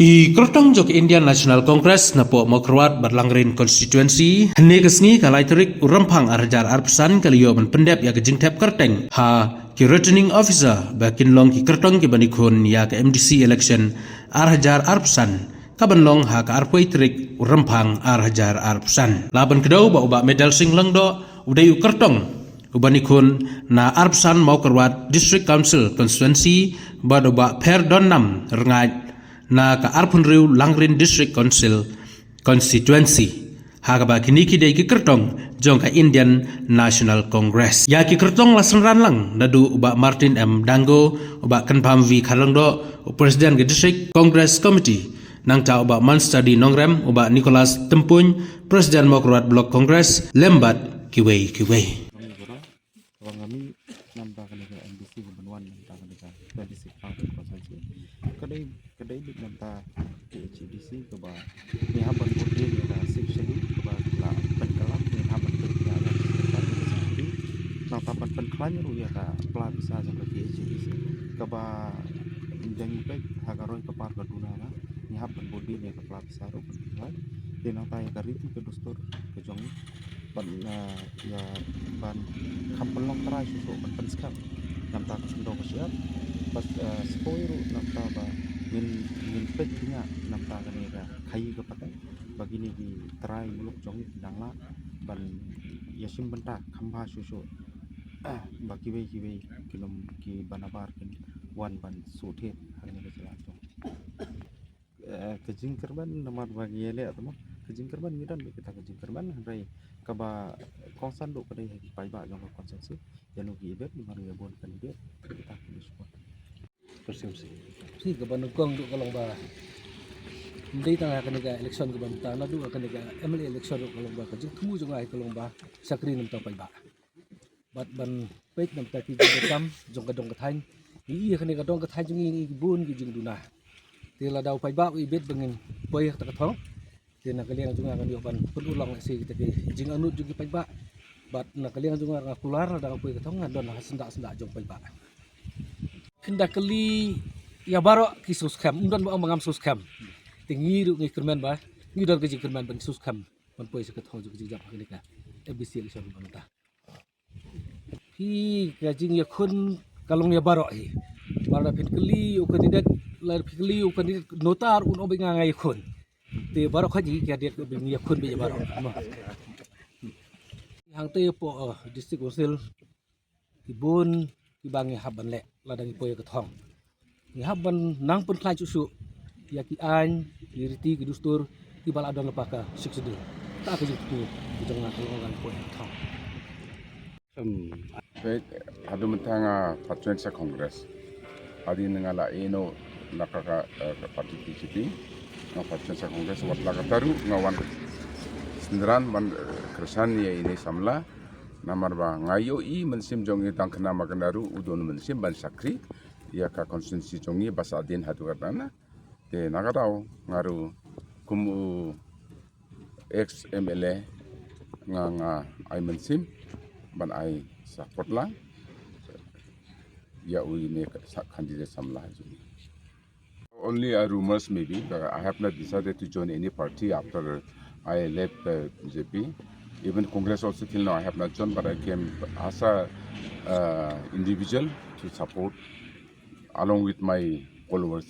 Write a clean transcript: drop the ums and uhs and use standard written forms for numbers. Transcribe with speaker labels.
Speaker 1: I kertong jok Indian National Congress na po mokrwat Badlangrin constituency hne kesngi kalai terik urampang arjar arpsan kaliyo man pendep ya kejingtep kerteng ha ki returning officer bakin long ki kertong ki banikun ya ke MDC election arjar arpsan kaban long ha ka arpoi terik urampang arjar arpsan laban kedau ba uba medal sing lengdo udai u kertong ubanikun na arpsan mau kerwat district council constituency ba uba per donnam rengai na ka arpun riu Langrin district council constituency hagaba kini kidai ki kertong jong ka Indian National Congress ya ki kertong lasenran lang nadu uba Martin M Dango uba kanpam vi khalangdo presiden ke district congress committee nang ta uba Mansta di Nongrem uba Nicholas Tempuny presiden Mokrwat block congress lembat kiwei
Speaker 2: kami nambah kena MDC kebenuan nambah kena MDC Council Constituency kedai big nambah HDC ke bah ni haban putih ni ada section ke bah la penkalam ni haban putih ada section nang tapan penkalam ru ya ka pla bisa sampai HDC ke bah jangi baik hagaroi ke par kaduna ni haban putih ni ka pla bisa ru penkalam ni nang tay ka riti ke dustur ke jongi ban ya ban kampelong terai susu ban penskap nam ta sendok siap pas spoiru nam ta ba min pet punya nam ta kani ka kai ke pakai bagini di terai muluk jongi dangla ban yasim benta khamba susu baki we kilom ki banabar kin wan ban suthet hangni ke jalan jong kejing kerban namar bagi ele atau kejing kerban ngidan kita kejing kerban rai kaba konsan do kadai pai ba jong konsensi janu gi ibet namar ya bon kan ibet kita kini support persepsi
Speaker 3: si kaban kong do kalong ba hindi tanga kaniga election ko ban ta na do kaniga MLA election do kalong ba kajing tumu jong ai kalong ba sakri nam ta pai ba bat ban pek nam ta ki jam jong kadong kathain i kaniga dong kathain jong i bun gi jing duna tila daw pai ba ibet bangin poy ta kathong tin nakaliang junga kan yoban penulang si kita ke jing anu jugi pai ba bat nakaliang junga ka kular da poy kathong don senda jong pai ba kinda kali ya baro ki sus kham undon ba mangam sus kham tingi ru ngi kerman ba ngi dor ke jing kerman ban sus kham ban poy se kathong jugi jap ka nika ABC election ban ta hi ka jing ya khun kalong ya baro hi baro pin kali u kandidat lar pikli u kandidat notar un obi ngai khun te baru kaji kia dia ke bingi akun be baru hang te po district council ibun ibangi haban le ladang ipoy ke thong ni haban nang pun klai susu ya ki an iriti ki dustur ki bal adon lepaka siksedi ta ke jitu jong na kalongan poy thong
Speaker 4: adu mentanga Patricia Congress adi ngala eno nakaka parti PCP nga Patricia Congress wat lakataru ngawan senderan man kersan ya ini samla namar ba ngayo i mensim jongi tangkena makandaru udon mensim ban sakri ya ka konstitusi jongi basadin hatu katana te nagatau ngaru kumu ex MLA nga ai mensim ban ai support lang ya ui ne candidate samla jongi. Only rumors maybe, but I have not decided to join any party after I left BJP. Even Congress also till now I have not joined, but I came as a individual to support along with my followers.